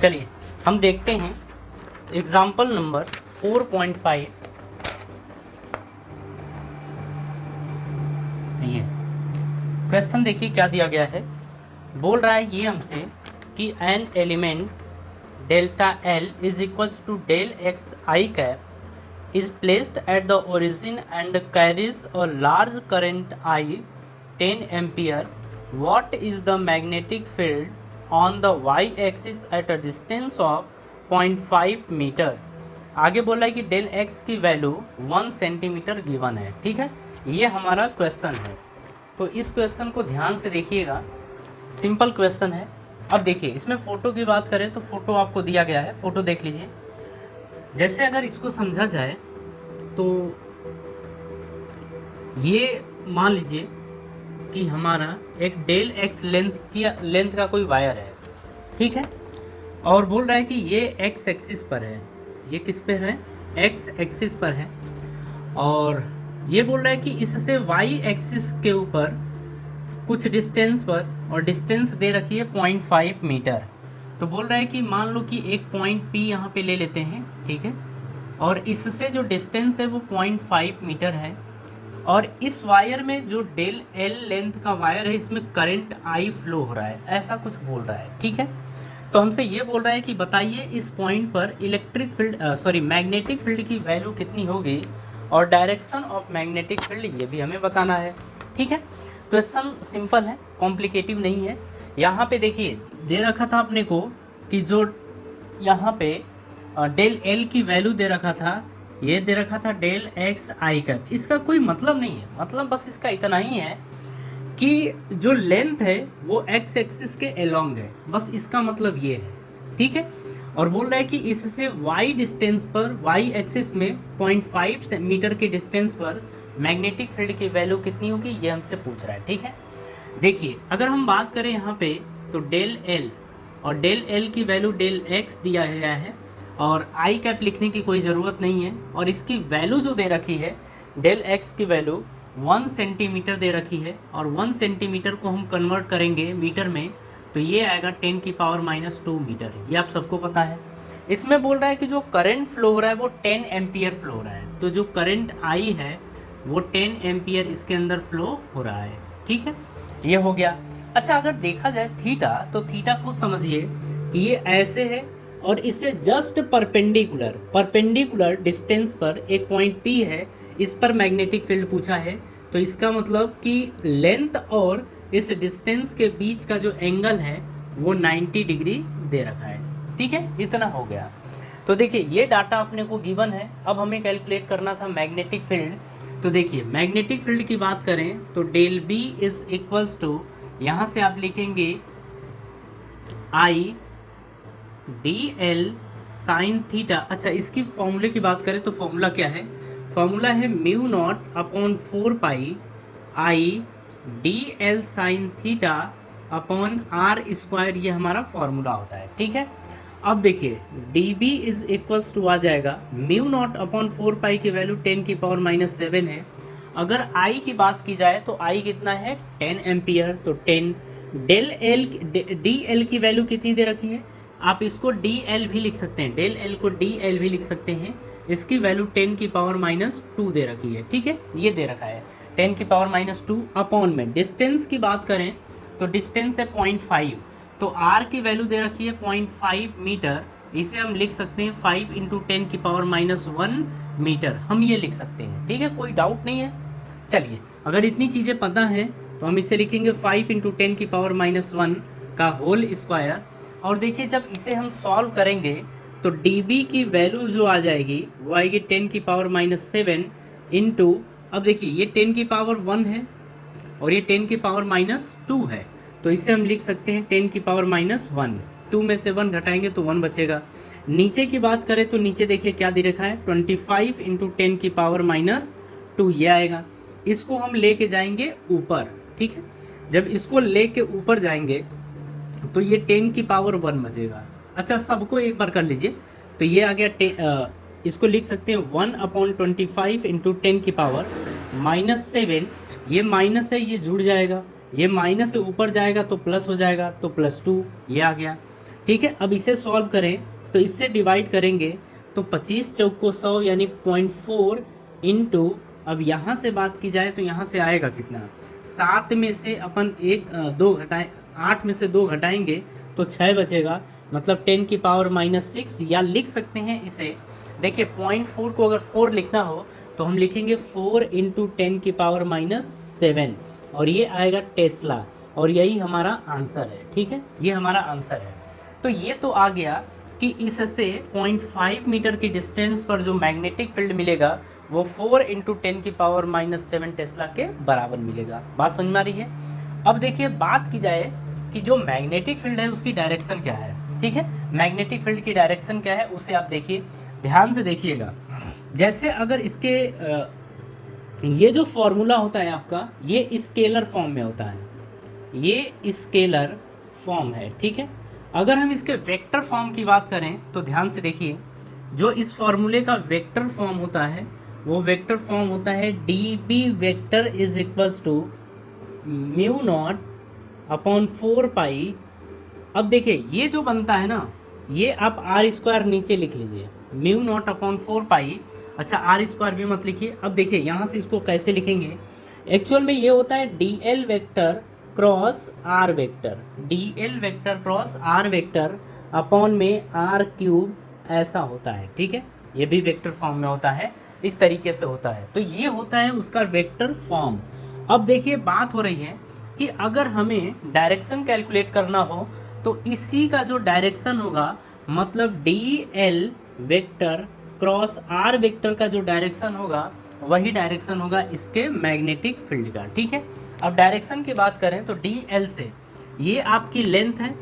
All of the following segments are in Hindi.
चलिए हम देखते हैं एग्जाम्पल नंबर 4.5। ये क्वेश्चन देखिए क्या दिया गया है। बोल रहा है ये हमसे कि an element delta L is equals to del X I cap is placed at the origin and carries a large current I 10 ampere. What is the magnetic field on the Y axis at a distance of 0.5 metre. आगे बोला है कि डेल एक्स की वैल्यू 1 सेंटीमीटर गिवन है। ठीक है, ये हमारा क्वेश्चन है। तो इस क्वेश्चन को ध्यान से देखिएगा, सिंपल क्वेश्चन है। अब देखिए इसमें फ़ोटो की बात करें तो फ़ोटो आपको दिया गया है, फ़ोटो देख लीजिए। जैसे अगर इसको समझा जाए तो ये मान लीजिए कि हमारा एक डेल एक्स लेंथ का कोई वायर है, ठीक है, और बोल रहा है कि ये एक्स एक्सिस पर है। ये किस पे है? एक्स एक्सिस पर है। और ये बोल रहा है कि इससे वाई एक्सिस के ऊपर कुछ डिस्टेंस पर, और डिस्टेंस दे रखी है 0.5 मीटर। तो बोल रहा है कि मान लो कि एक पॉइंट पी यहाँ पे ले लेते हैं, ठीक है, और इससे जो डिस्टेंस है वो 0.5 मीटर है। और इस वायर में जो डेल एल लेंथ का वायर है इसमें करंट आई फ्लो हो रहा है, ऐसा कुछ बोल रहा है। ठीक है, तो हमसे ये बोल रहा है कि बताइए इस पॉइंट पर इलेक्ट्रिक फील्ड मैग्नेटिक फील्ड की वैल्यू कितनी होगी और डायरेक्शन ऑफ मैग्नेटिक फील्ड ये भी हमें बताना है। ठीक है, क्वेश्चन सिंपल है, कॉम्प्लिकेटिव नहीं है। यहाँ पे देखिए दे रखा था अपने को कि जो यहाँ पे डेल एल की वैल्यू दे रखा था, ये दे रखा था डेल एक्स आई का। इसका कोई मतलब नहीं है, मतलब बस इसका इतना ही है कि जो लेंथ है वो एक्स एक्सिस के अलोंग है, बस इसका मतलब ये है। ठीक है, और बोल रहा है कि इससे वाई डिस्टेंस पर, वाई एक्सिस में 0.5 मीटर के डिस्टेंस पर मैग्नेटिक फील्ड की वैल्यू कितनी होगी, ये हमसे पूछ रहा है। ठीक है, देखिए अगर हम बात करें यहाँ पे तो डेल एल, और डेल एल की वैल्यू डेल एक्स दिया गया है, और आई कैप लिखने की कोई ज़रूरत नहीं है। और इसकी वैल्यू जो दे रखी है डेल एक्स की वैल्यू 1 सेंटीमीटर दे रखी है, और 1 सेंटीमीटर को हम कन्वर्ट करेंगे मीटर में तो ये आएगा 10⁻² मीटर। ये आप सबको पता है। इसमें बोल रहा है कि जो करंट फ्लो हो रहा है वो 10 एम्पियर फ्लो हो रहा है। तो जो करंट आई है वो 10 एम्पियर इसके अंदर फ्लो हो रहा है। ठीक है, ये हो गया। अच्छा, अगर देखा जाए थीटा, तो थीटा खुद समझिए कि ये ऐसे है और इससे जस्ट परपेंडिकुलर डिस्टेंस पर एक पॉइंट पी है, इस पर मैग्नेटिक फील्ड पूछा है। तो इसका मतलब कि लेंथ और इस डिस्टेंस के बीच का जो एंगल है वो 90 डिग्री दे रखा है। ठीक है, इतना हो गया। तो देखिए ये डाटा अपने को गिवन है। अब हमें कैलकुलेट करना था मैग्नेटिक फील्ड। तो देखिए मैग्नेटिक फील्ड की बात करें तो del B is equals to, यहाँ से आप लिखेंगे I D L sine theta. अच्छा, इसकी फॉर्मूले की बात करें तो फॉर्मूला क्या है? फॉर्मूला है mu naught upon 4 pi I D L sine theta upon r square, ये हमारा फॉर्मूला होता है। ठीक है, अब देखिए D B is equals to आ जाएगा म्यू नॉट अपॉन 4 पाई की वैल्यू 10⁻⁷ है। अगर आई की बात की जाए तो आई कितना है? 10 एम्पियर। तो 10 डेल एल, डी एल की वैल्यू कितनी दे रखी है? आप इसको डी एल भी लिख सकते हैं, डेल एल को डी एल भी लिख सकते हैं। इसकी वैल्यू 10⁻² दे रखी है। ठीक है, ये दे रखा है 10⁻² अपॉन में डिस्टेंस की बात करें तो डिस्टेंस है 0.5, तो आर की वैल्यू दे रखी है 0.5 मीटर। इसे हम लिख सकते हैं 5 × 10⁻⁻1 मीटर, हम ये लिख सकते हैं। ठीक है, कोई डाउट नहीं है। चलिए, अगर इतनी चीज़ें पता हैं तो हम इसे लिखेंगे 5 × 10⁻⁻1 का होल स्क्वायर। और देखिए जब इसे हम सॉल्व करेंगे तो dB की वैल्यू जो आ जाएगी वो आएगी 10⁻⁷ इंटू, अब देखिए ये 10⁻1 है और ये 10⁻² है, तो इसे हम लिख सकते हैं 10⁻1। 2 में से 1 घटाएंगे तो 1 बचेगा। नीचे की बात करें तो नीचे देखिए क्या दे रखा है? 25 × 10⁻², ये आएगा। इसको हम लेके जाएंगे ऊपर। ठीक है, जब इसको लेके ऊपर जाएंगे तो ये 10⁻1 बचेगा। अच्छा, सबको एक बार कर लीजिए, तो ये आ गया इसको लिख सकते हैं 1/25 × 10⁻⁷। ये माइनस है, ये जुड़ जाएगा, ये माइनस से ऊपर जाएगा तो प्लस हो जाएगा, तो +2 ये आ गया। ठीक है, अब इसे सॉल्व करें तो इससे डिवाइड करेंगे तो 25 चौक को 100 यानी 0.4 इंटू, अब यहाँ से बात की जाए तो यहाँ से आएगा कितना, 7 में से अपन 2 घटाएं, 8 में से 2 घटाएंगे तो 6 बचेगा, मतलब 10 की पावर -6, या लिख सकते हैं इसे, देखिए 0.4 को अगर 4 लिखना हो तो हम लिखेंगे 4 इंटू 10 की पावर -7, और ये आएगा टेस्ला, और यही हमारा आंसर है। ठीक है, ये हमारा आंसर है। तो ये तो आ गया कि इससे 0.5 मीटर की डिस्टेंस पर जो मैग्नेटिक फील्ड मिलेगा वो 4 इंटू 10 की पावर -7 टेस्ला के बराबर मिलेगा। बात समझ में आ रही है। अब देखिए बात की जाए कि जो मैग्नेटिक फील्ड है उसकी डायरेक्शन क्या है। ठीक है, मैग्नेटिक फील्ड की डायरेक्शन क्या है उसे आप देखिए, ध्यान से देखिएगा। जैसे अगर इसके ये जो फॉर्मूला होता है आपका, ये स्केलर फॉर्म में होता है, ये स्केलर फॉर्म है। ठीक है, अगर हम इसके वेक्टर फॉर्म की बात करें तो ध्यान से देखिए, जो इस फॉर्मूले का वेक्टर फॉर्म होता है वो वेक्टर फॉर्म होता है D B vector is equals to mu naught upon 4 pi. अब देखिए ये जो बनता है ना, ये आप आर स्क्वायर नीचे लिख लीजिए, म्यू नॉट अपॉन 4 पाई। अच्छा, आर स्क्वायर भी मत लिखिए। अब देखिए यहाँ से इसको कैसे लिखेंगे, एक्चुअल में ये होता है D L vector cross R vector, D L vector cross R vector upon में आर क्यूब, ऐसा होता है। ठीक है, ये भी वेक्टर फॉर्म में होता है, इस तरीके से होता है। तो ये होता है उसका वेक्टर फॉर्म। अब देखिए बात हो रही है कि अगर हमें डायरेक्शन कैलकुलेट करना हो तो इसी का जो डायरेक्शन होगा, मतलब D L vector cross R vector का जो डायरेक्शन होगा वही डायरेक्शन होगा इसके मैग्नेटिक फील्ड का। ठीक है, अब डायरेक्शन की बात करें तो डी एल से, ये आपकी लेंथ है,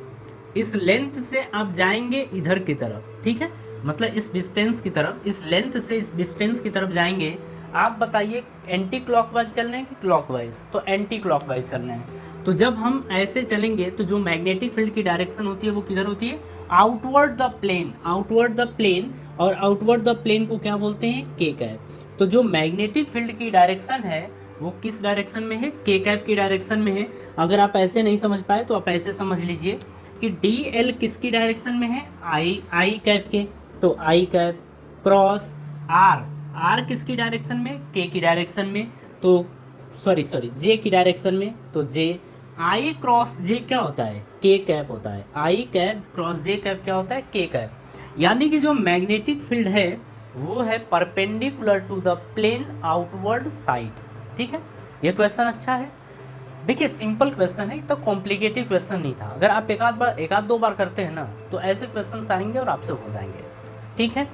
इस लेंथ से आप जाएंगे इधर की तरफ। ठीक है, मतलब इस डिस्टेंस की तरफ, इस लेंथ से इस डिस्टेंस की तरफ जाएंगे। आप बताइए एंटी क्लॉकवाइज चलना है कि क्लॉकवाइज, तो एंटी क्लॉकवाइज चलना है। तो जब हम ऐसे चलेंगे तो जो मैग्नेटिक फील्ड की डायरेक्शन होती है वो किधर होती है, outward the plane, outward the plane, और आउटवर्ड द प्लेन को क्या बोलते हैं, के कैप। तो जो मैग्नेटिक फील्ड की डायरेक्शन है वो किस डायरेक्शन में है, के कैप की डायरेक्शन में है। अगर आप ऐसे नहीं समझ पाए तो आप ऐसे समझ लीजिए कि डी एल किसकी डायरेक्शन में है, आई कैप के, तो आई कैप क्रॉस आर, आर किसकी डायरेक्शन में, के की डायरेक्शन में, तो सॉरी जे की डायरेक्शन में, तो जे, आई क्रॉस जे क्या होता है, के कैप होता है, आई कैप क्रॉस जे कैप क्या होता है, के कैप। यानी कि जो मैग्नेटिक फील्ड है वो है perpendicular to the plane outward side. ठीक है, ये क्वेश्चन अच्छा है। देखिए सिंपल क्वेश्चन है, तो कॉम्प्लिकेटेड क्वेश्चन नहीं था। अगर आप एक आध दो बार करते हैं ना तो ऐसे क्वेश्चन आएंगे और आपसे हो जाएंगे। ठीक है।